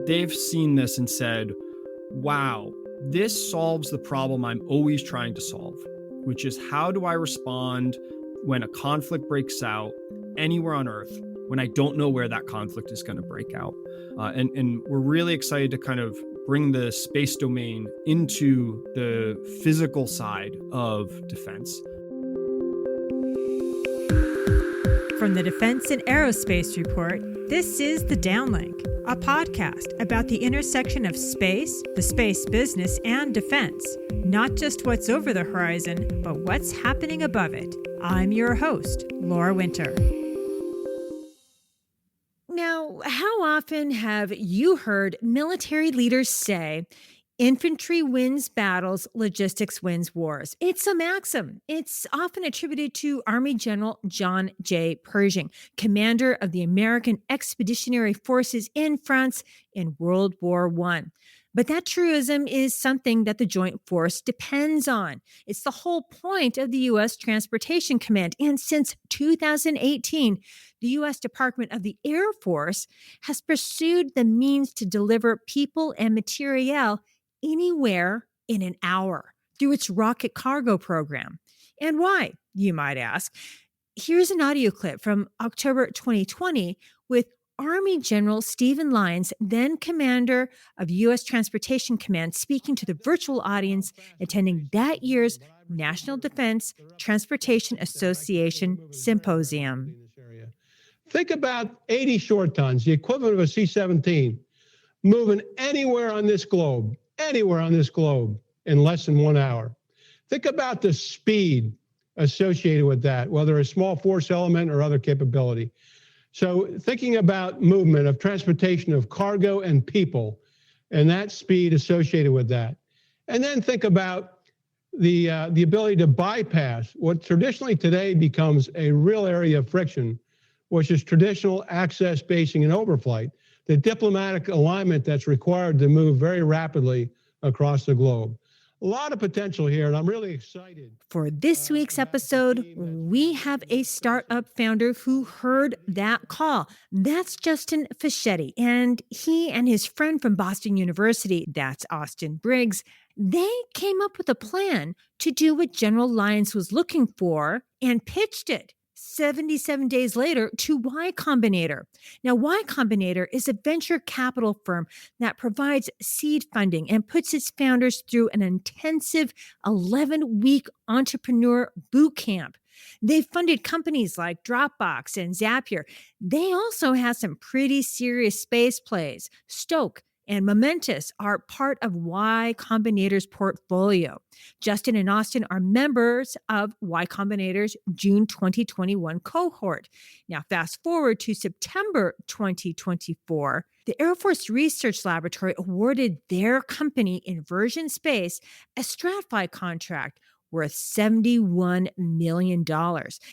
they've seen this and said, wow, this solves the problem I'm always trying to solve, which is how do I respond when a conflict breaks out anywhere on Earth when I don't know where that conflict is going to break out. And we're really excited to kind of bring the space domain into the physical side of defense. From the Defense and Aerospace Report, this is The Downlink, a podcast about the intersection of space, the space business, and defense. Not just what's over the horizon, but what's happening above it. I'm your host, Laura Winter. Now, how often have you heard military leaders say, infantry wins battles, logistics wins wars? It's a maxim. It's often attributed to Army General John J. Pershing, commander of the American Expeditionary Forces in France in World War I. But that truism is something that the Joint Force depends on. It's the whole point of the U.S. Transportation Command. And since 2018, the U.S. Department of the Air Force has pursued the means to deliver people and materiel anywhere in an hour through its rocket cargo program. And why, you might ask? Here's an audio clip from October 2020 with Army General Stephen Lyons, then commander of U.S. Transportation Command, speaking to the virtual audience attending that year's National Defense Transportation Association Symposium. Think about 80 short tons, the equivalent of a C-17, moving anywhere on this globe in less than 1 hour. Think about the speed associated with that, whether a small force element or other capability. So thinking about movement of transportation of cargo and people and that speed associated with that. And then think about the ability to bypass what traditionally today becomes a real area of friction, which is traditional access, basing, and overflight, the diplomatic alignment that's required to move very rapidly across the globe. A lot of potential here, and I'm really excited. For this week's episode, we have a startup founder who heard that call. That's Justin Fiaschetti, and he and his friend from Boston University, that's Austin Briggs, they came up with a plan to do what General Lyons was looking for and pitched it 77 days later to Y Combinator. Now, Y Combinator is a venture capital firm that provides seed funding and puts its founders through an intensive 11-week entrepreneur boot camp. They've funded companies like Dropbox and Zapier. They also have some pretty serious space plays. Stoke and Momentous are part of Y Combinator's portfolio. Justin and Austin are members of Y Combinator's June 2021 cohort. Now, fast forward to September 2024, the Air Force Research Laboratory awarded their company, Inversion Space, a StratFi contract worth $71 million.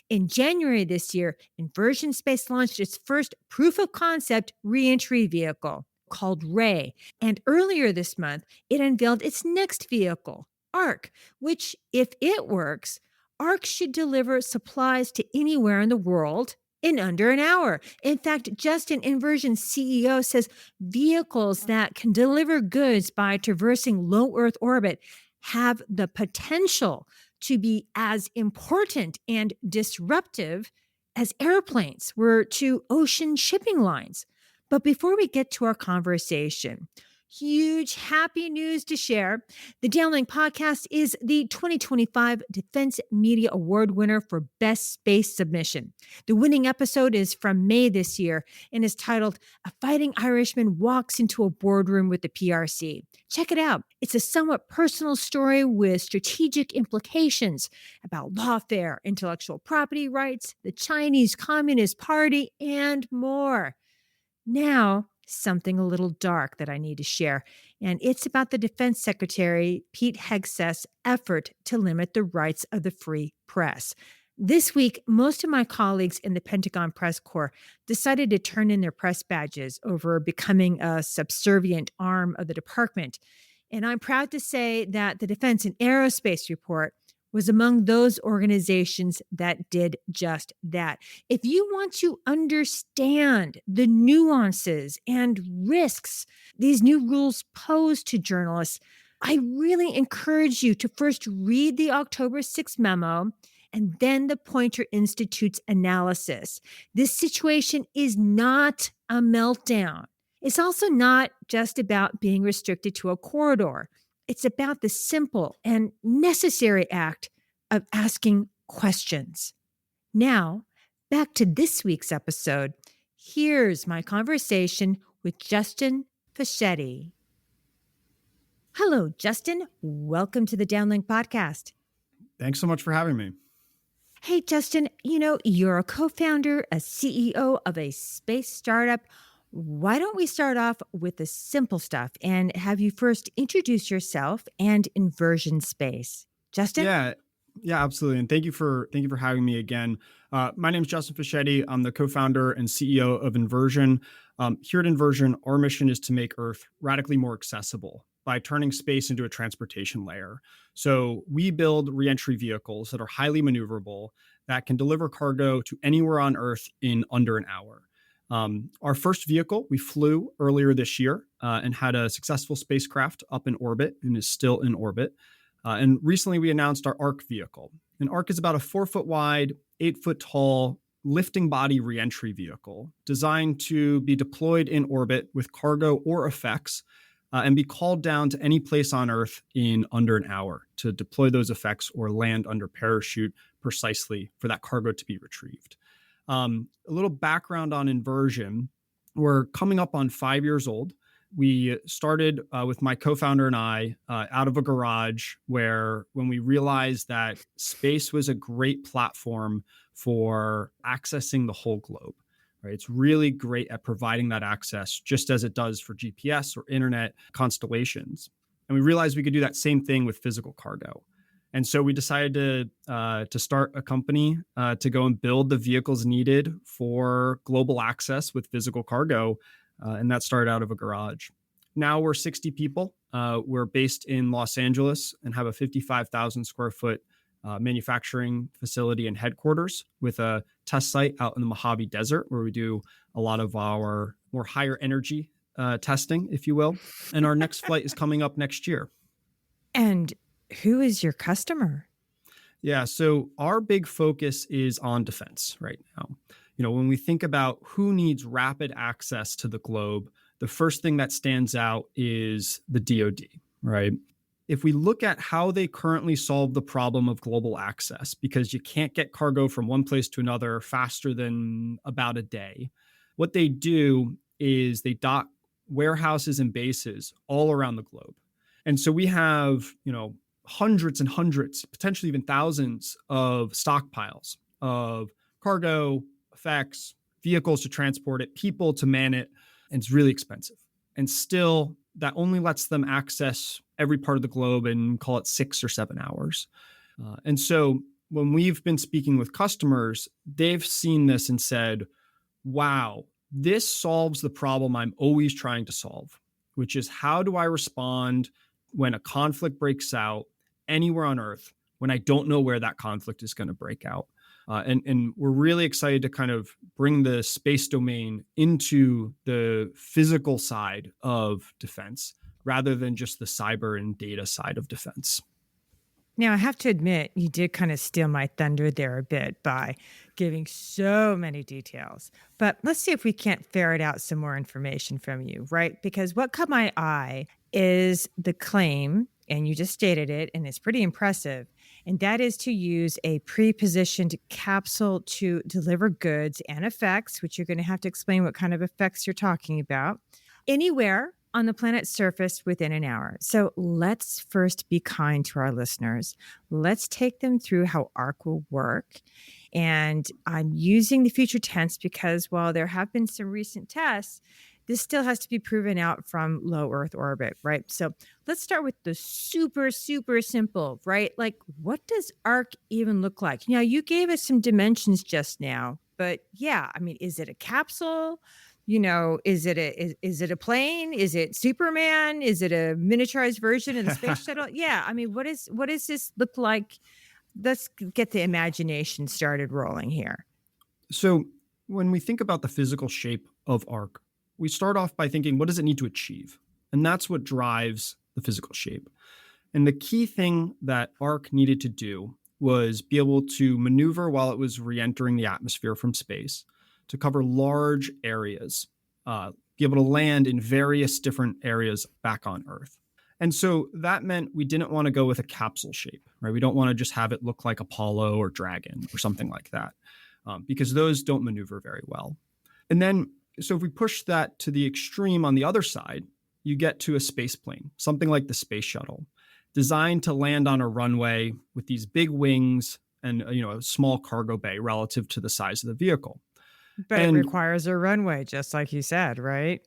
In January this year, Inversion Space launched its first proof-of-concept reentry vehicle, called Ray. And earlier this month, it unveiled its next vehicle, ARC, which, if it works, ARC should deliver supplies to anywhere in the world in under an hour. In fact, Justin, Inversion's CEO, says vehicles that can deliver goods by traversing low Earth orbit have the potential to be as important and disruptive as airplanes were to ocean shipping lines. But before we get to our conversation, huge happy news to share. The Downlink podcast is the 2025 Defense Media Award winner for Best Space Submission. The winning episode is from May this year and is titled, A Fighting Irishman Walks into a Boardroom with the PRC. Check it out. It's a somewhat personal story with strategic implications about lawfare, intellectual property rights, the Chinese Communist Party, and more. Now, something a little dark that I need to share, and it's about the Defense Secretary Pete Hegseth's effort to limit the rights of the free press. This week, most of my colleagues in the Pentagon Press Corps decided to turn in their press badges over becoming a subservient arm of the department. And I'm proud to say that the Defense and Aerospace Report, was among those organizations that did just that. If you want to understand the nuances and risks these new rules pose to journalists, I really encourage you to first read the October 6th memo and then the Poynter Institute's analysis. This situation is not a meltdown. It's also not just about being restricted to a corridor. It's about the simple and necessary act of asking questions. Now, back to this week's episode. Here's my conversation with Justin Fiaschetti. Hello, Justin. Welcome to the Downlink podcast. Thanks so much for having me. Hey, Justin, you're a co-founder, a CEO of a space startup. Why don't we start off with the simple stuff and have you first introduce yourself and Inversion Space? Justin? Yeah, absolutely. And thank you for having me again. My name is Justin Fiaschetti. I'm the co-founder and CEO of Inversion. Here at Inversion, our mission is to make Earth radically more accessible by turning space into a transportation layer. So we build reentry vehicles that are highly maneuverable that can deliver cargo to anywhere on Earth in under an hour. Our first vehicle, we flew earlier this year and had a successful spacecraft up in orbit and is still in orbit. And recently we announced our ARC vehicle. An ARC is about a 4-foot wide, 8-foot tall lifting body reentry vehicle designed to be deployed in orbit with cargo or effects and be called down to any place on Earth in under an hour to deploy those effects or land under parachute precisely for that cargo to be retrieved. A little background on Inversion. We're coming up on 5 years old. We started with my co-founder and I out of a garage where when we realized that space was a great platform for accessing the whole globe, right? It's really great at providing that access just as it does for GPS or internet constellations. And we realized we could do that same thing with physical cargo. And so we decided to start a company to go and build the vehicles needed for global access with physical cargo. And that started out of a garage. Now we're 60 people. We're based in Los Angeles and have a 55,000 square foot manufacturing facility and headquarters with a test site out in the Mojave Desert where we do a lot of our more higher energy testing, if you will. And our next flight is coming up next year. And who is your customer? Yeah, so our big focus is on defense right now. When we think about who needs rapid access to the globe, the first thing that stands out is the DoD, right? If we look at how they currently solve the problem of global access, because you can't get cargo from one place to another faster than about a day, what they do is they dock warehouses and bases all around the globe. And so we have, hundreds and hundreds, potentially even thousands of stockpiles of cargo, effects, vehicles to transport it, people to man it, and it's really expensive. And still, that only lets them access every part of the globe in, call it 6 or 7 hours. And so when we've been speaking with customers, they've seen this and said, wow, this solves the problem I'm always trying to solve, which is how do I respond when a conflict breaks out anywhere on Earth when I don't know where that conflict is going to break out. And we're really excited to kind of bring the space domain into the physical side of defense rather than just the cyber and data side of defense. Now, I have to admit, you did kind of steal my thunder there a bit by giving so many details. But let's see if we can't ferret out some more information from you, right? Because what caught my eye is the claim, and you just stated it, and it's pretty impressive, and that is to use a pre-positioned capsule to deliver goods and effects, which you're going to have to explain what kind of effects you're talking about, anywhere on the planet's surface within an hour. So let's first be kind to our listeners. Let's take them through how ARC will work. And I'm using the future tense because while there have been some recent tests, this still has to be proven out from low Earth orbit, right? So let's start with the super, super simple, right? Like, what does ARC even look like? Now, you gave us some dimensions just now, but yeah, I mean, is it a capsule? Is it a plane? Is it Superman? Is it a miniaturized version of the space shuttle? Yeah. I mean, what does this look like Let's get the imagination started rolling here. So when we think about the physical shape of ARC, we start off by thinking, what does it need to achieve? And that's what drives the physical shape. And the key thing that ARC needed to do was be able to maneuver while it was re-entering the atmosphere from space, to cover large areas, be able to land in various different areas back on Earth. And so that meant we didn't want to go with a capsule shape, right? We don't want to just have it look like Apollo or Dragon or something like that, because those don't maneuver very well. And then, so if we push that to the extreme on the other side, you get to a space plane, something like the space shuttle, designed to land on a runway with these big wings and a small cargo bay relative to the size of the vehicle. But it requires a runway, just like you said, right?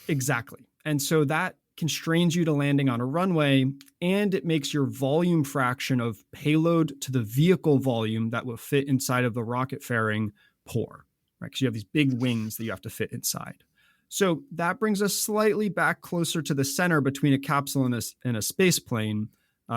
Exactly. And so that constrains you to landing on a runway, and it makes your volume fraction of payload to the vehicle volume that will fit inside of the rocket fairing poor, right? Because you have these big wings that you have to fit inside. So that brings us slightly back closer to the center between a capsule and a space plane,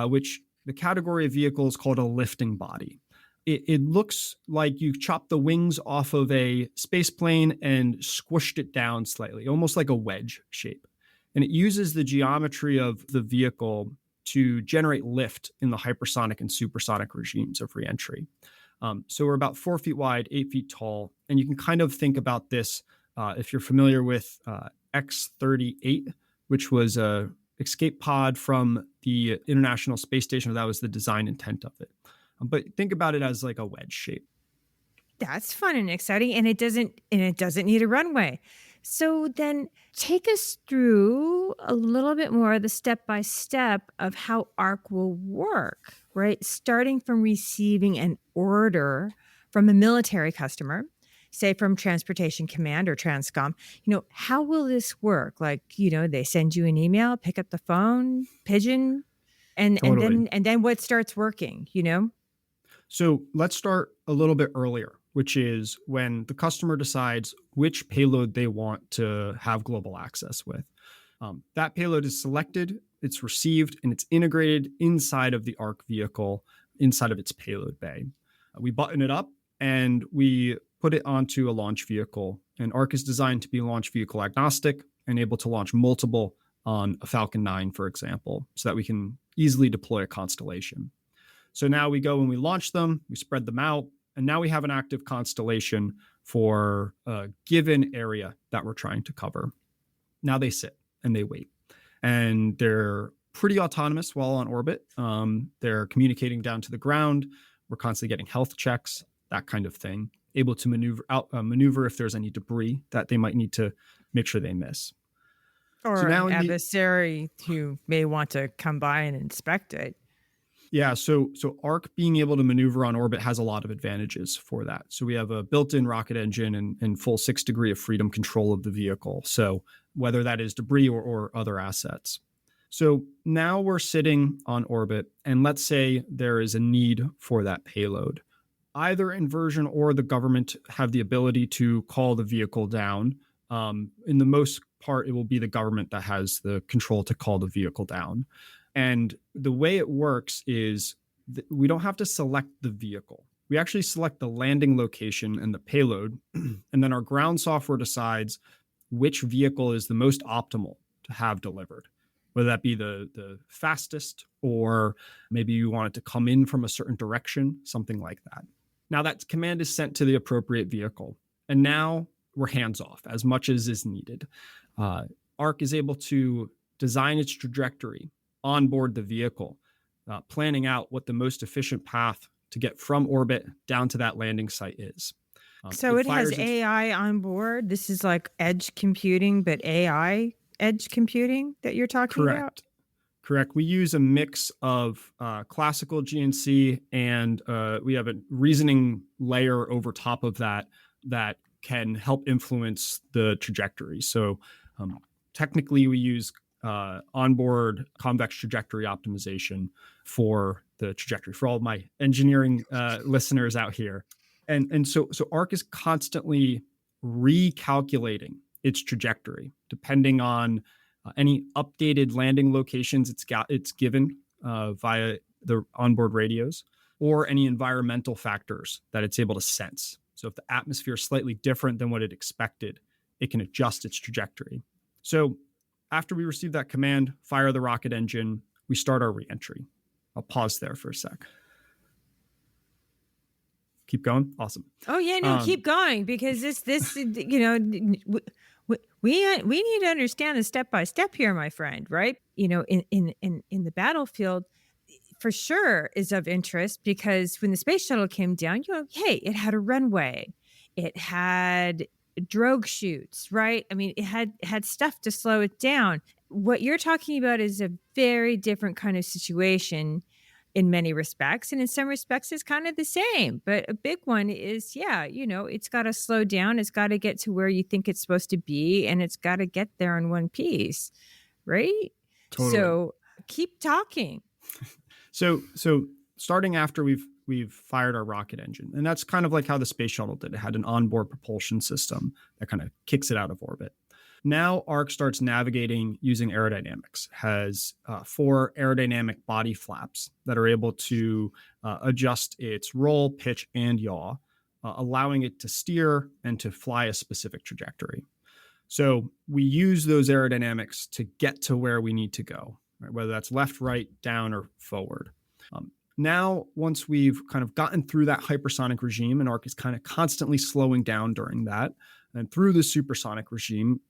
which the category of vehicle is called a lifting body. It looks like you chopped the wings off of a space plane and squished it down slightly, almost like a wedge shape. And it uses the geometry of the vehicle to generate lift in the hypersonic and supersonic regimes of reentry. So we're about 4 feet wide, 8 feet tall. And you can kind of think about this if you're familiar with X-38, which was a escape pod from the International Space Station. That was the design intent of it. But think about it as like a wedge shape. That's fun and exciting, and it doesn't need a runway. So then take us through a little bit more the step-by-step of how ARC will work, right? Starting from receiving an order from a military customer, say from Transportation Command or Transcom, how will this work? Like, they send you an email, pick up the phone, pigeon, and then what starts working, So let's start a little bit earlier, which is when the customer decides which payload they want to have global access with. That payload is selected, it's received, and it's integrated inside of the ARC vehicle, inside of its payload bay. We button it up and we put it onto a launch vehicle. And ARC is designed to be launch vehicle agnostic and able to launch multiple on a Falcon 9, for example, so that we can easily deploy a constellation. So now we go and we launch them, we spread them out, and now we have an active constellation for a given area that we're trying to cover. Now they sit and they wait. And they're pretty autonomous while on orbit. They're communicating down to the ground. We're constantly getting health checks, that kind of thing, able to maneuver if there's any debris that they might need to make sure they miss. Or so now an adversary who may want to come by and inspect it. Yeah, so ARC being able to maneuver on orbit has a lot of advantages for that. So we have a built-in rocket engine and full 6 degree of freedom control of the vehicle. So whether that is debris or other assets. So now we're sitting on orbit, and let's say there is a need for that payload. Either Inversion or the government have the ability to call the vehicle down. In the most part, it will be the government that has the control to call the vehicle down. And the way it works is we don't have to select the vehicle. We actually select the landing location and the payload, and then our ground software decides which vehicle is the most optimal to have delivered, whether that be the fastest, or maybe you want it to come in from a certain direction, something like that. Now that command is sent to the appropriate vehicle, and now we're hands off as much as is needed. ARC is able to design its trajectory on board the vehicle, planning out what the most efficient path to get from orbit down to that landing site is. So it has AI on board. This is like edge computing, but AI edge computing that you're talking about? Correct. We use a mix of classical GNC and we have a reasoning layer over top of that can help influence the trajectory. So technically we use onboard convex trajectory optimization for the trajectory for all of my engineering listeners out here. And so ARC is constantly recalculating its trajectory depending on any updated landing locations it's given via the onboard radios, or any environmental factors that it's able to sense. So if the atmosphere is slightly different than what it expected, it can adjust its trajectory. So after we receive that command, fire the rocket engine, we start our reentry. I'll pause there for a sec. Keep going. Awesome. Oh yeah, no, keep going, because this you know, we need to understand the step by step here, my friend. Right? You know, in the battlefield, for sure is of interest, because when the space shuttle came down, you know, hey, it had a runway, it had drogue chutes, right? I mean, it had stuff to slow it down. What you're talking about is a very different kind of situation in many respects, and in some respects it's kind of the same. But a big one is, yeah, you know, it's got to slow down, it's got to get to where you think it's supposed to be, and it's got to get there in one piece, right? Totally. So keep talking. So starting after we've fired our rocket engine, and that's kind of like how the space shuttle did. It had an onboard propulsion system that kind of kicks it out of orbit. Now ARC starts navigating using aerodynamics, has 4 aerodynamic body flaps that are able to adjust its roll, pitch, and yaw, allowing it to steer and to fly a specific trajectory. So we use those aerodynamics to get to where we need to go, right? Whether that's left, right, down, or forward. Now, once we've kind of gotten through that hypersonic regime, and ARC is kind of constantly slowing down during that, and through the supersonic regime,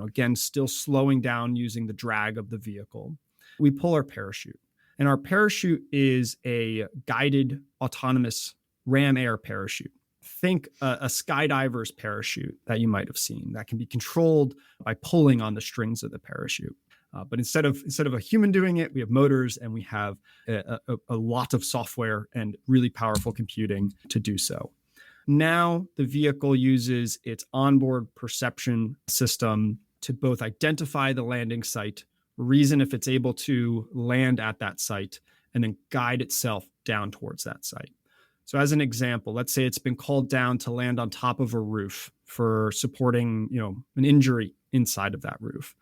again, still slowing down using the drag of the vehicle, we pull our parachute. And our parachute is a guided autonomous ram air parachute. Think a skydiver's parachute that you might have seen that can be controlled by pulling on the strings of the parachute. But instead of a human doing it, we have motors, and we have a lot of software and really powerful computing to do so. Now the vehicle uses its onboard perception system to both identify the landing site, reason if it's able to land at that site, and then guide itself down towards that site. So as an example, let's say it's been called down to land on top of a roof for supporting, an injury inside of that roof.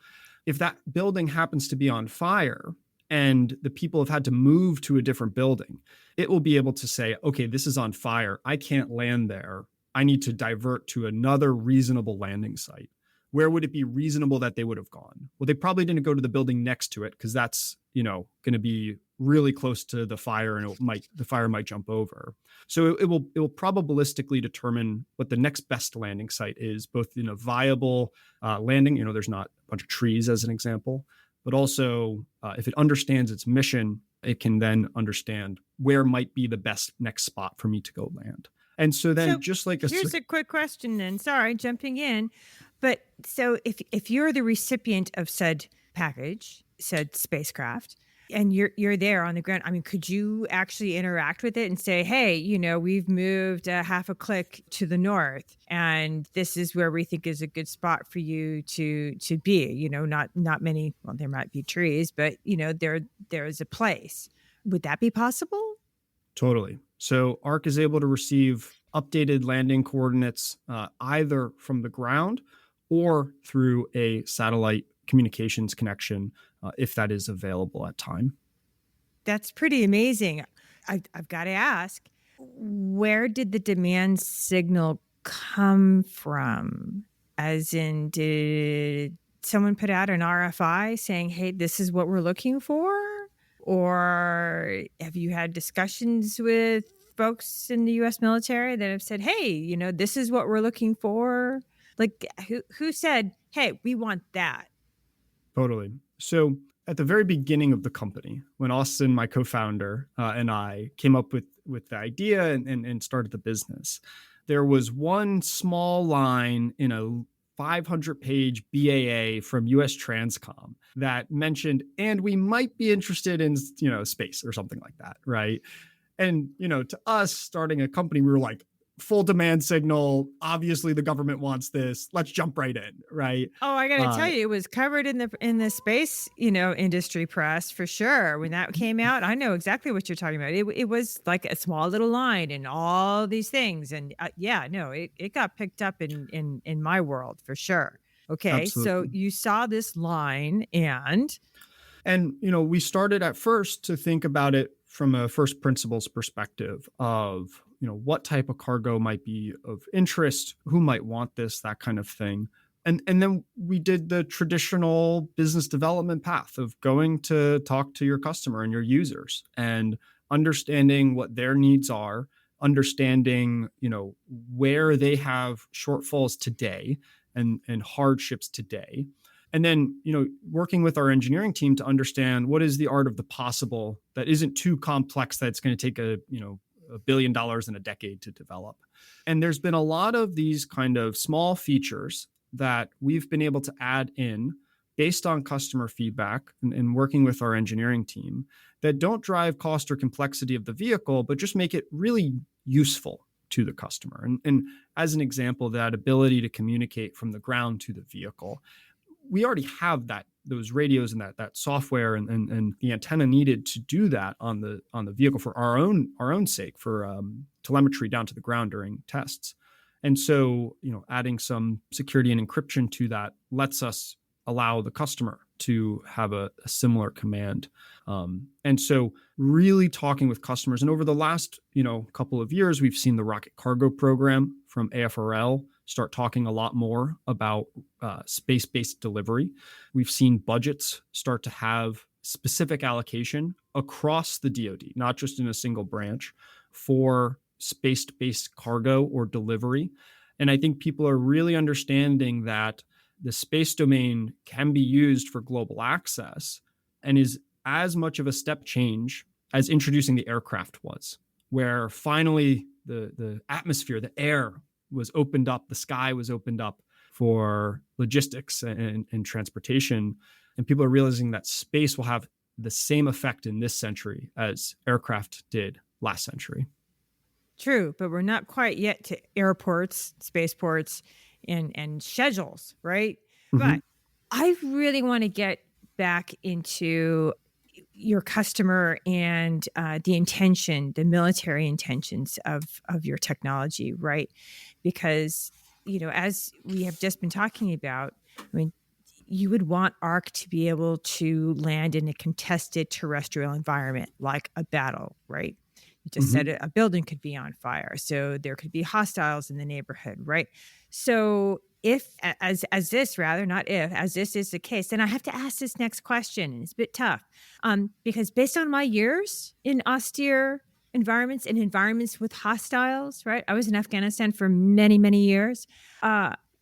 If that building happens to be on fire and the people have had to move to a different building, it will be able to say, okay, this is on fire. I can't land there. I need to divert to another reasonable landing site. Where would it be reasonable that they would have gone? Well, they probably didn't go to the building next to it, because that's, going to be really close to the fire, and the fire might jump over. So it will probabilistically determine what the next best landing site is, both in a viable landing. There's not a bunch of trees as an example, but also if it understands its mission, it can then understand where might be the best next spot for me to go land. And so then here's a quick question then. Sorry, jumping in. But so if you're the recipient of said package, said spacecraft, and you're there on the ground, I mean, could you actually interact with it and say, hey, we've moved half a click to the north, and this is where we think is a good spot for you to be, not many, well, there might be trees, but there is a place. Would that be possible? Totally. So ARC is able to receive updated landing coordinates either from the ground or through a satellite communications connection, if that is available at time. That's pretty amazing. I've got to ask, where did the demand signal come from? As in, did someone put out an RFI saying, hey, this is what we're looking for? Or have you had discussions with folks in the U.S. military that have said, hey, this is what we're looking for? Like, who said, hey, we want that? Totally. So at the very beginning of the company, when Austin, my co-founder, and I came up with the idea and started the business, there was one small line in a 500-page BAA from US Transcom that mentioned, and we might be interested in, space or something like that, right? And, to us, starting a company, we were like, full demand signal. Obviously, the government wants this. Let's jump right in, right? Oh, I got to tell you, it was covered in the space, industry press for sure. When that came out, I know exactly what you're talking about. It was like a small little line and all these things, and it got picked up in my world for sure. Okay, Absolutely. So you saw this line, and we started at first to think about it from a first principles perspective of, what type of cargo might be of interest, who might want this, that kind of thing. And then we did the traditional business development path of going to talk to your customer and your users and understanding what their needs are, understanding, where they have shortfalls today and hardships today. And then, working with our engineering team to understand what is the art of the possible that isn't too complex that it's going to take $1 billion in a decade to develop. And there's been a lot of these kind of small features that we've been able to add in based on customer feedback and working with our engineering team that don't drive cost or complexity of the vehicle, but just make it really useful to the customer. And as an example, that ability to communicate from the ground to the vehicle, we already have those radios and that software and the antenna needed to do that on the vehicle for our own sake, for telemetry down to the ground during tests. And so, adding some security and encryption to that lets us allow the customer to have a similar command. And so really talking with customers. And over the last, couple of years, we've seen the Rocket Cargo program from AFRL start talking a lot more about space-based delivery. We've seen budgets start to have specific allocation across the DoD, not just in a single branch, for space-based cargo or delivery. And I think people are really understanding that the space domain can be used for global access and is as much of a step change as introducing the aircraft was, where finally the atmosphere, the air was opened up, the sky was opened up for logistics and transportation. And people are realizing that space will have the same effect in this century as aircraft did last century. True, but we're not quite yet to airports, spaceports, and schedules, right? Mm-hmm. But I really want to get back into your customer and the military intentions of your technology, right? Because, as we have just been talking about, you would want ARC to be able to land in a contested terrestrial environment like a battle, right? You just said a building could be on fire, so there could be hostiles in the neighborhood, right? So as this is the case, then I have to ask this next question, and it's a bit tough, because based on my years in austere environments and environments with hostiles, right? I was in Afghanistan for many, many years.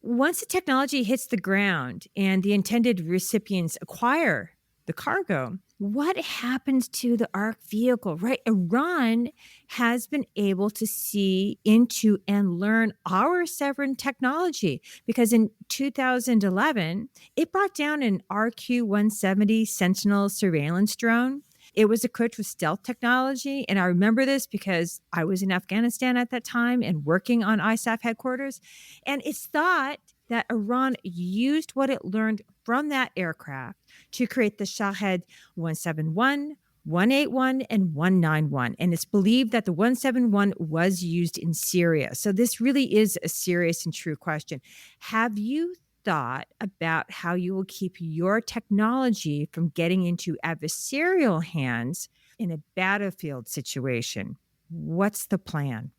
Once the technology hits the ground and the intended recipients acquire the cargo, what happens to the ARC vehicle, right? Iran has been able to see into and learn our sovereign technology because in 2011, it brought down an RQ-170 Sentinel surveillance drone. It was equipped with stealth technology. And I remember this because I was in Afghanistan at that time and working on ISAF headquarters. And it's thought that Iran used what it learned from that aircraft to create the Shahed 171, 181, and 191. And it's believed that the 171 was used in Syria. So this really is a serious and true question. Have you thought about how you will keep your technology from getting into adversarial hands in a battlefield situation? What's the plan?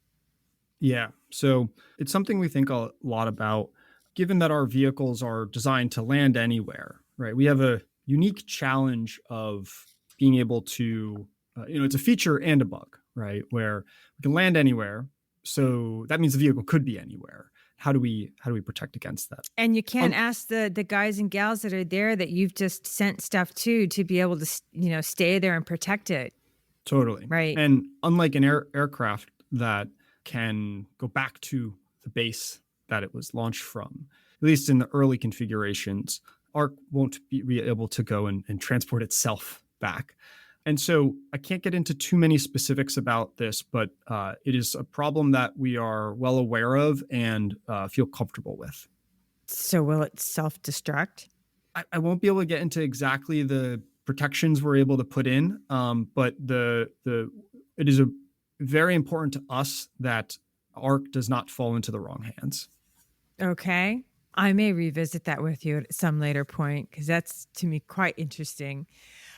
Yeah, so it's something we think a lot about, given that our vehicles are designed to land anywhere, right? We have a unique challenge of being able to, it's a feature and a bug, right? Where we can land anywhere. So that means the vehicle could be anywhere. How do we protect against that? And you can't ask the guys and gals that are there that you've just sent stuff to be able to, stay there and protect it. Totally. Right. And unlike an aircraft that can go back to the base that it was launched from, at least in the early configurations, ARC won't be able to go and transport itself back. And so I can't get into too many specifics about this, but it is a problem that we are well aware of and feel comfortable with. So will it self-destruct? I won't be able to get into exactly the protections we're able to put in, but it is very important to us that ARC does not fall into the wrong hands. Okay. I may revisit that with you at some later point because that's, to me, quite interesting.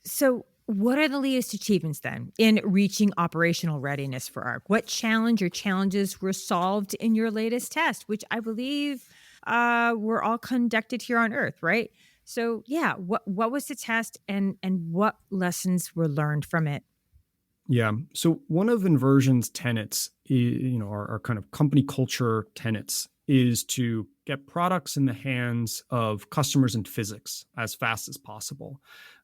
So What are the latest achievements then in reaching operational readiness for ARC? What challenge or challenges were solved in your latest test, which I believe were all conducted here on Earth, right? So yeah, what was the test and what lessons were learned from it? Yeah. So one of Inversion's tenets, our kind of company culture tenets, is to get products in the hands of customers in physics as fast as possible.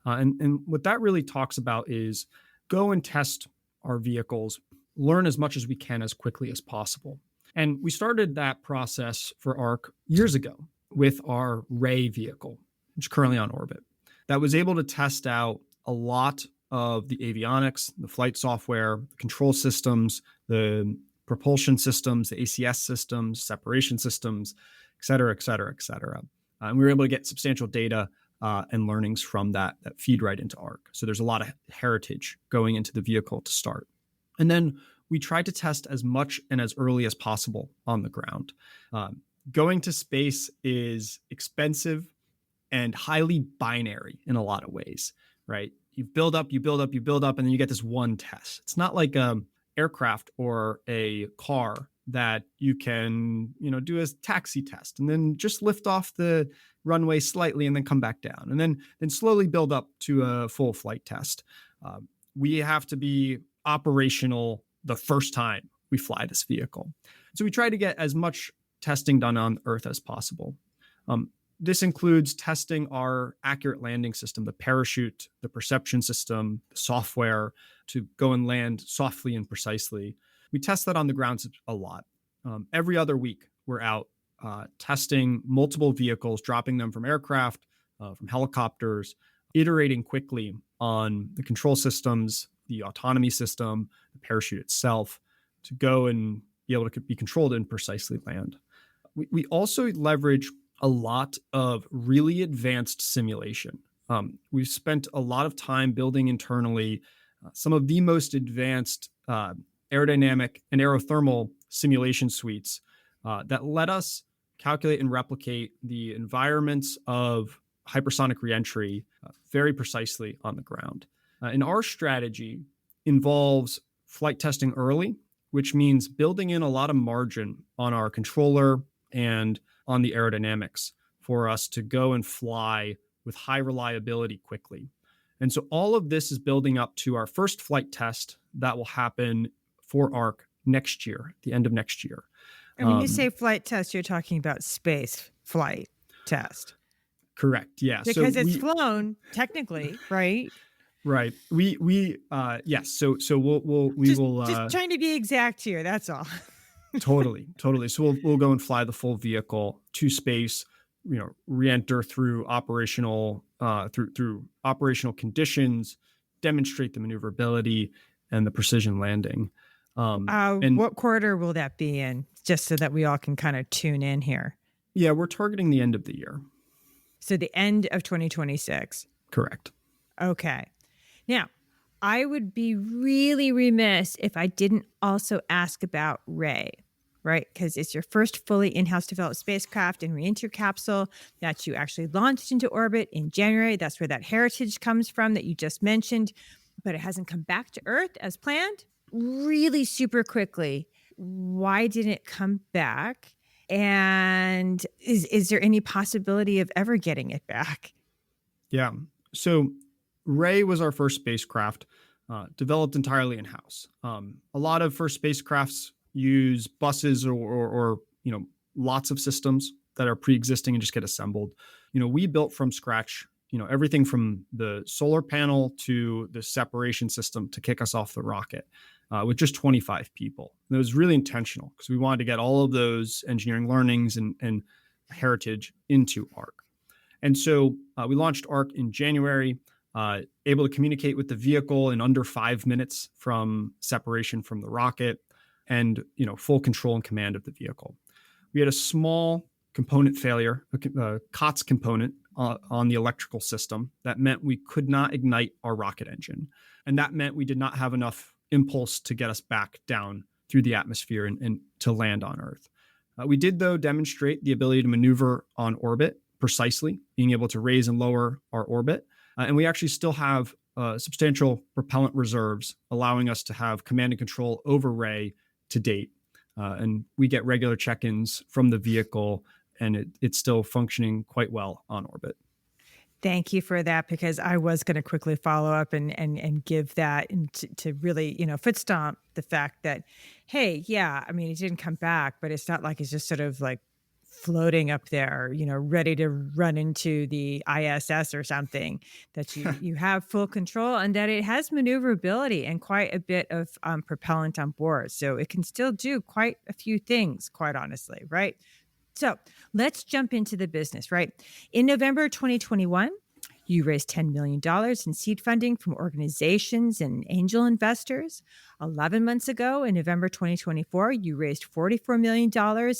And what that really talks about is go and test our vehicles, learn as much as we can as quickly as possible. And we started that process for ARC years ago with our Ray vehicle, which is currently on orbit, that was able to test out a lot of the avionics, the flight software, the control systems, the propulsion systems, the ACS systems, separation systems, et cetera, et cetera, et cetera. And we were able to get substantial data and learnings from that feed right into ARC. So there's a lot of heritage going into the vehicle to start. And then we tried to test as much and as early as possible on the ground. Going to space is expensive and highly binary in a lot of ways, right? You build up, and then you get this one test. It's not like an aircraft or a car that you can, do a taxi test and then just lift off the runway slightly and then come back down and then slowly build up to a full flight test. We have to be operational the first time we fly this vehicle. So we try to get as much testing done on Earth as possible. This includes testing our accurate landing system, the parachute, the perception system, the software to go and land softly and precisely. We test that on the ground a lot. Every other week, we're out testing multiple vehicles, dropping them from aircraft, from helicopters, iterating quickly on the control systems, the autonomy system, the parachute itself, to go and be able to be controlled and precisely land. We also leverage a lot of really advanced simulation. We've spent a lot of time building internally some of the most advanced aerodynamic and aerothermal simulation suites that let us calculate and replicate the environments of hypersonic reentry very precisely on the ground. And our strategy involves flight testing early, which means building in a lot of margin on our controller and on the aerodynamics for us to go and fly with high reliability quickly. And so all of this is building up to our first flight test that will happen for ARC next year, at the end of next year. And when you say flight test, you're talking about space flight test. Correct. Yeah. Because it's flown technically, right? Right. Yes. So we will just trying to be exact here. That's all. Totally. So we'll go and fly the full vehicle to space, re-enter through operational conditions, demonstrate the maneuverability and the precision landing. And what quarter will that be in? Just so that we all can kind of tune in here. Yeah, we're targeting the end of the year. So the end of 2026. Correct. Okay. Now, I would be really remiss if I didn't also ask about Ray, right? Because it's your first fully in-house developed spacecraft and re-entry capsule that you actually launched into orbit in January. That's where that heritage comes from that you just mentioned, but it hasn't come back to Earth as planned. Really super quickly, why didn't it come back? And is there any possibility of ever getting it back? Yeah. So Ray was our first spacecraft developed entirely in-house. A lot of first spacecrafts use buses or lots of systems that are pre-existing and just get assembled. We built from scratch, everything from the solar panel to the separation system to kick us off the rocket with just 25 people. And it was really intentional because we wanted to get all of those engineering learnings and heritage into ARC. And so we launched ARC in January, able to communicate with the vehicle in under 5 minutes from separation from the rocket and, full control and command of the vehicle. We had a small component failure, a COTS component on the electrical system that meant we could not ignite our rocket engine. And that meant we did not have enough impulse to get us back down through the atmosphere and to land on Earth. We did, though, demonstrate the ability to maneuver on orbit precisely, being able to raise and lower our orbit. And we actually still have substantial propellant reserves, allowing us to have command and control over Ray to date. And we get regular check-ins from the vehicle, and it's still functioning quite well on orbit. Thank you for that, because I was going to quickly follow up and give that and to really, foot stomp the fact that, hey, yeah, I mean, it didn't come back, but it's not like it's just sort of like floating up there, ready to run into the ISS or something, that you have full control and that it has maneuverability and quite a bit of propellant on board. So it can still do quite a few things, quite honestly, right? So let's jump into the business, right? In November 2021, you raised $10 million in seed funding from organizations and angel investors. 11 months ago, in November 2024, you raised $44 million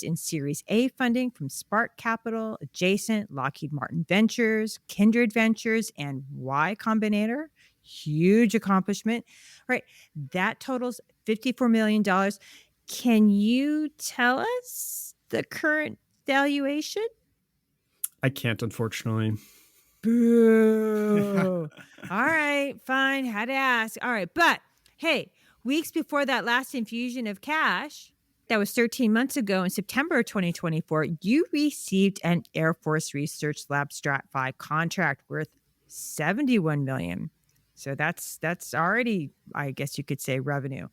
in Series A funding from Spark Capital, Adjacent, Lockheed Martin Ventures, Kindred Ventures, and Y Combinator. Huge accomplishment, right? That totals $54 million. Can you tell us the current valuation? I can't, unfortunately. Boo. All right, fine. Had to ask. All right. But hey, weeks before that last infusion of cash, that was 13 months ago in September 2024, you received an Air Force Research Lab Strat 5 contract worth $71 million. So that's already, I guess you could say, revenue,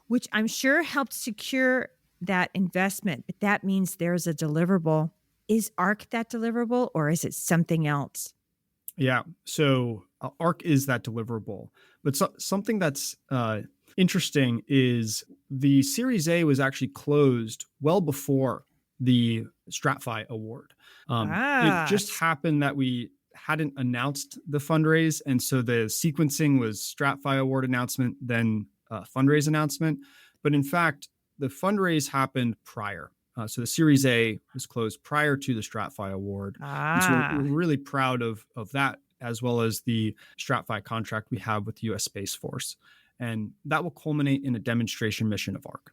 which I'm sure helped secure that investment. But that means there's a deliverable. Is ARC that deliverable, or is it something else? Yeah. So ARC is that deliverable. But something that's interesting is the Series A was actually closed well before the StratFi award. It just happened that we hadn't announced the fundraise. And so the sequencing was StratFi award announcement, then fundraise announcement. But in fact, the fundraise happened prior. So the Series A was closed prior to the StratFi award. And so we're really proud of that, as well as the StratFi contract we have with the U.S. Space Force. And that will culminate in a demonstration mission of ARC.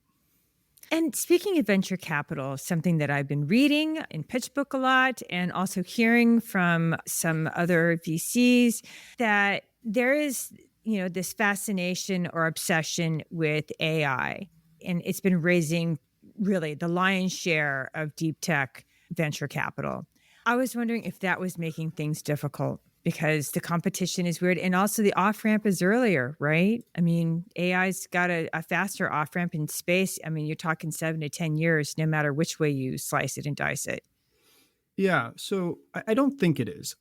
And speaking of venture capital, something that I've been reading in PitchBook a lot and also hearing from some other VCs, that there is, this fascination or obsession with AI. And it's been raising really the lion's share of deep tech venture capital. I was wondering if that was making things difficult, because the competition is weird. And also the off-ramp is earlier, right? I mean, AI's got a faster off-ramp in space. I mean, you're talking 7 to 10 years, no matter which way you slice it and dice it. Yeah, so I don't think it is.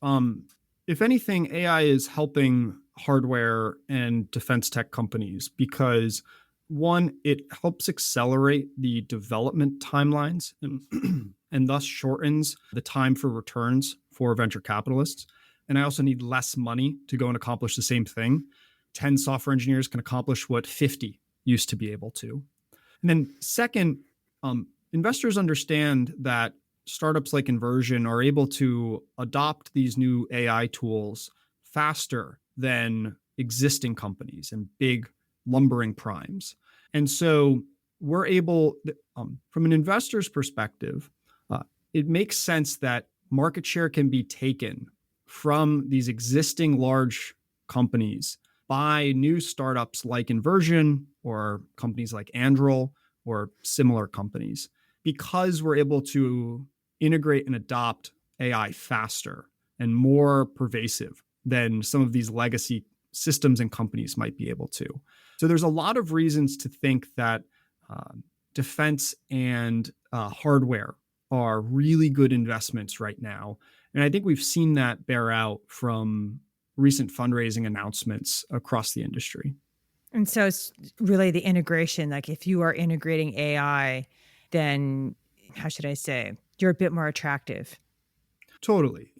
If anything, AI is helping hardware and defense tech companies because, one, it helps accelerate the development timelines and thus shortens the time for returns for venture capitalists. And I also need less money to go and accomplish the same thing. 10 software engineers can accomplish what 50 used to be able to. And then second, investors understand that startups like Inversion are able to adopt these new AI tools faster than existing companies and big lumbering primes. And so we're able, from an investor's perspective, it makes sense that market share can be taken from these existing large companies by new startups like Inversion or companies like Anduril or similar companies, because we're able to integrate and adopt AI faster and more pervasive than some of these legacy systems and companies might be able to. So there's a lot of reasons to think that defense and hardware are really good investments right now. And I think we've seen that bear out from recent fundraising announcements across the industry. And so it's really the integration. Like if you are integrating AI, then how should I say, you're a bit more attractive. Totally.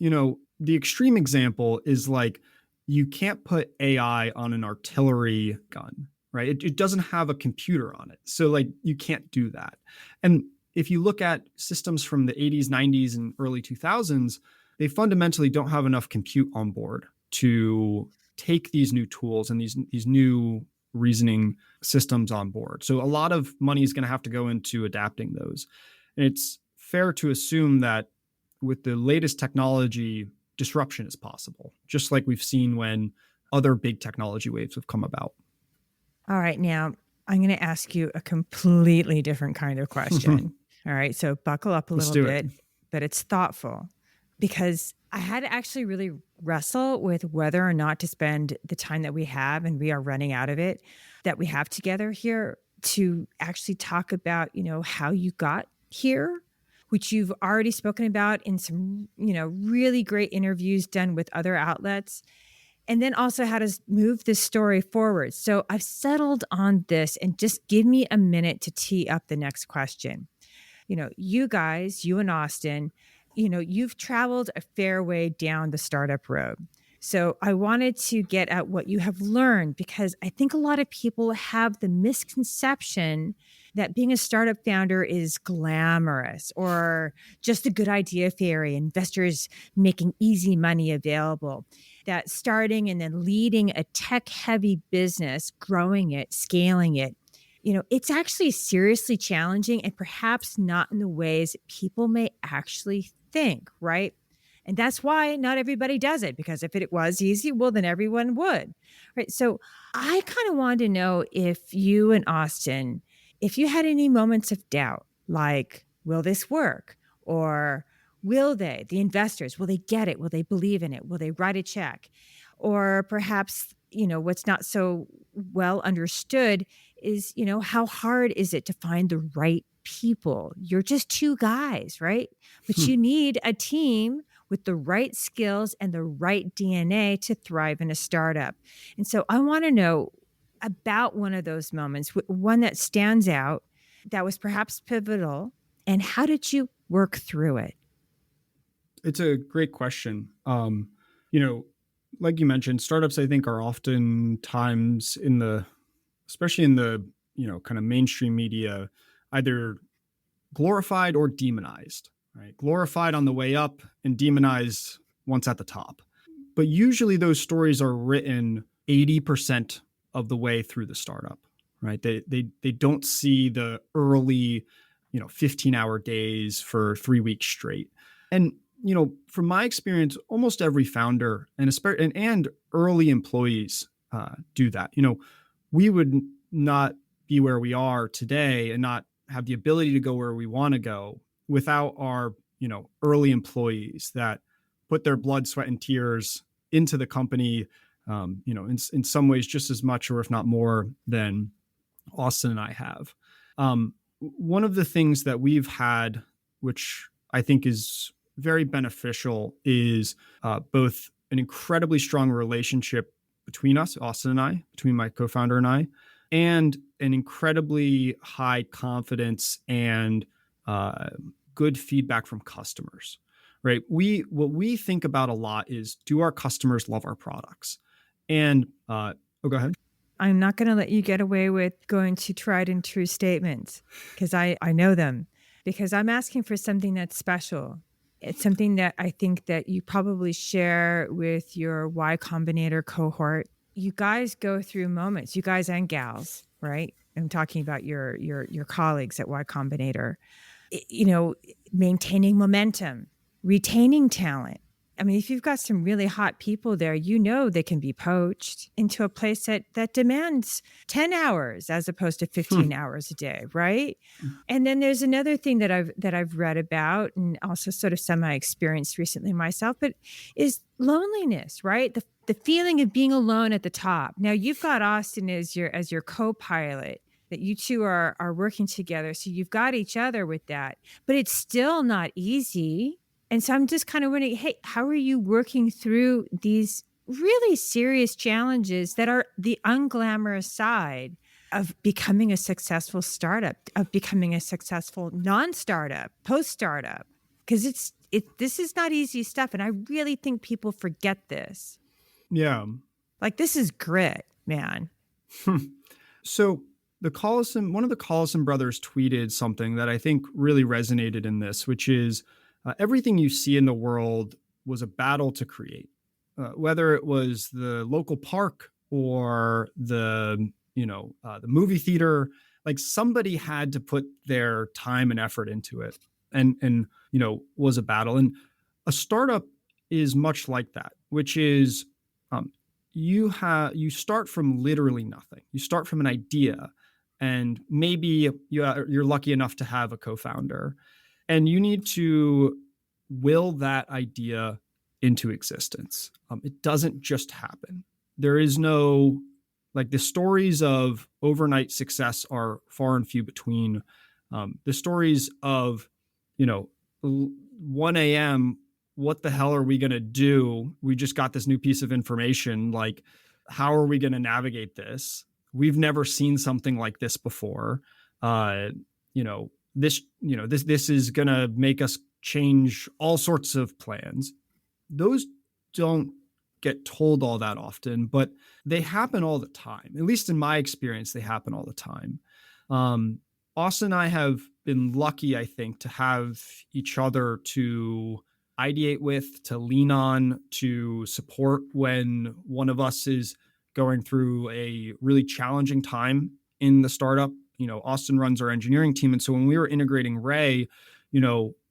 The extreme example is like you can't put AI on an artillery gun, right? It doesn't have a computer on it. So like you can't do that. And if you look at systems from the 80s, 90s, and early 2000s, they fundamentally don't have enough compute on board to take these new tools and these new reasoning systems on board. So a lot of money is going to have to go into adapting those. And it's fair to assume that with the latest technology, disruption is possible, just like we've seen when other big technology waves have come about. All right. Now, I'm going to ask you a completely different kind of question. All right. So buckle up a Let's little do bit, it. but it's thoughtful because I had to actually really wrestle with whether or not to spend the time that we have, and we are running out of it, that we have together here to actually talk about, how you got here, which you've already spoken about in some, really great interviews done with other outlets. And then also how to move this story forward. So I've settled on this, and just give me a minute to tee up the next question. You guys, you and Austin, you've traveled a fair way down the startup road. So I wanted to get at what you have learned, because I think a lot of people have the misconception that being a startup founder is glamorous or just a good idea fairy, investors making easy money available. That starting and then leading a tech-heavy business, growing it, scaling it, it's actually seriously challenging, and perhaps not in the ways people may actually think, right? And that's why not everybody does it, because if it was easy, well, then everyone would, right? So I kind of wanted to know, if you and Austin, if you had any moments of doubt, like, will this work? Or will they, the investors, will they get it? Will they believe in it? Will they write a check? Or perhaps, what's not so well understood is, how hard is it to find the right people? You're just two guys, right? But you need a team with the right skills and the right DNA to thrive in a startup. And so I want to know about one of those moments, one that stands out, that was perhaps pivotal, and how did you work through it? It's a great question. Like you mentioned, startups, I think, are oftentimes especially in the, kind of mainstream media, either glorified or demonized, right? Glorified on the way up and demonized once at the top. But usually those stories are written 80% of the way through the startup, right? They don't see the early, 15-hour days for 3 weeks straight. And, from my experience, almost every founder and early employees do that. We would not be where we are today and not have the ability to go where we want to go without our, early employees that put their blood, sweat, and tears into the company, in some ways just as much, or if not more, than Austin and I have. One of the things that we've had, which I think is very beneficial, is both an incredibly strong relationship between us, Austin and I, between my co-founder and I, and an incredibly high confidence and good feedback from customers, right? What we think about a lot is, do our customers love our products? And go ahead. I'm not going to let you get away with going to tried and true statements, because I know them, because I'm asking for something that's special. It's something that I think that you probably share with your Y Combinator cohort. You guys go through moments, you guys and gals, right? I'm talking about your colleagues at Y Combinator. Maintaining momentum, retaining talent. I mean, if you've got some really hot people there, they can be poached into a place that demands 10 hours as opposed to 15 hours a day, right? And then there's another thing that I've read about, and also sort of semi-experienced recently myself, but is loneliness, right? The feeling of being alone at the top. Now, you've got Austin as your co-pilot, that you two are working together, so you've got each other with that, but it's still not easy. And so I'm just kind of wondering, hey, how are you working through these really serious challenges that are the unglamorous side of becoming a successful startup, of becoming a successful non-startup, post-startup? Because this is not easy stuff. And I really think people forget this. Yeah. Like, this is grit, man. So one of the Collison brothers tweeted something that I think really resonated in this, which is, everything you see in the world was a battle to create, whether it was the local park or the movie theater. Like, somebody had to put their time and effort into it, and was a battle. And a startup is much like that, which is, you start from literally nothing. You start from an idea, and maybe you're lucky enough to have a co-founder, and you need to will that idea into existence. It doesn't just happen. There is no, like, the stories of overnight success are far and few between. The stories of, 1 a.m., what the hell are we going to do? We just got this new piece of information. Like, how are we going to navigate this? We've never seen something like this before. This is going to make us change all sorts of plans. Those don't get told all that often, but they happen all the time. At least in my experience, they happen all the time. Austin and I have been lucky, I think, to have each other to ideate with, to lean on, to support when one of us is going through a really challenging time in the startup. Austin runs our engineering team. And so when we were integrating Ray,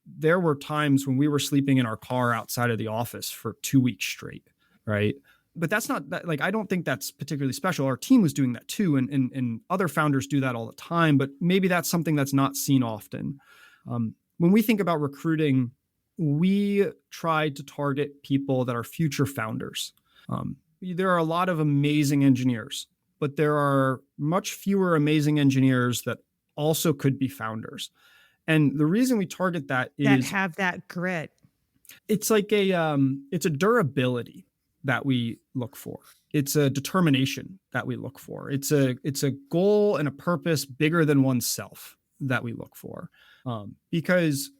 there were times when we were sleeping in our car outside of the office for 2 weeks straight, right? But that's not that, like, I don't think that's particularly special. Our team was doing that too. And other founders do that all the time, but maybe that's something that's not seen often. When we think about recruiting, we try to target people that are future founders. There are a lot of amazing engineers, but there are much fewer amazing engineers that also could be founders. And the reason we target that have that grit. It's like it's a durability that we look for. It's a determination that we look for. It's a goal and a purpose bigger than oneself that we look for. Because,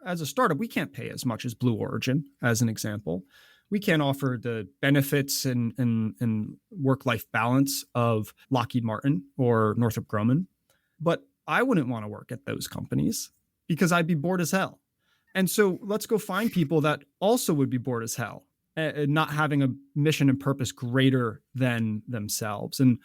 as a startup, we can't pay as much as Blue Origin, as an example. We can't offer the benefits and work-life balance of Lockheed Martin or Northrop Grumman. But I wouldn't want to work at those companies because I'd be bored as hell. And so let's go find people that also would be bored as hell, not having a mission and purpose greater than themselves. And,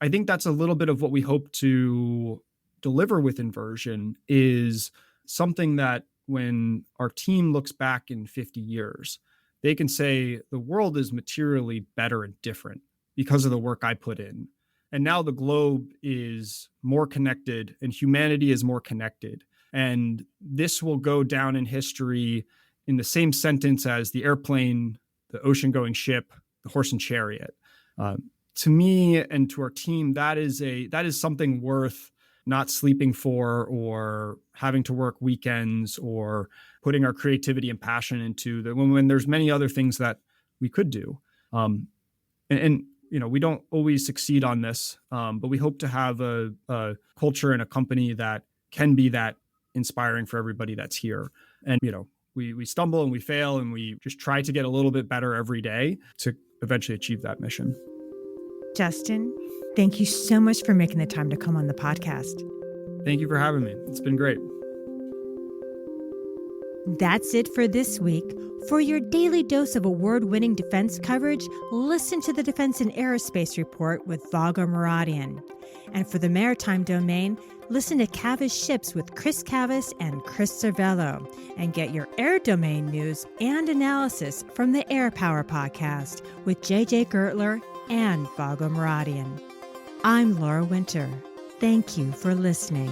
I think that's a little bit of what we hope to deliver with Inversion, is something that when our team looks back in 50 years, they can say the world is materially better and different because of the work I put in. And now the globe is more connected and humanity is more connected. And this will go down in history in the same sentence as the airplane, the ocean-going ship, the horse and chariot. To me and to our team, that is something worth not sleeping for, or having to work weekends, or putting our creativity and passion into when there's many other things that we could do. We don't always succeed on this, but we hope to have a culture and a company that can be that inspiring for everybody that's here. And, we stumble and we fail, and we just try to get a little bit better every day to eventually achieve that mission. Justin, thank you so much for making the time to come on the podcast. Thank you for having me. It's been great. That's it for this week. For your daily dose of award-winning defense coverage, listen to the Defense and Aerospace Report with Vago Muradian. And for the maritime domain, listen to Cavis Ships with Chris Cavis and Chris Cervello, and get your air domain news and analysis from the Air Power Podcast with JJ Gertler and Vago Muradian. I'm Laura Winter. Thank you for listening.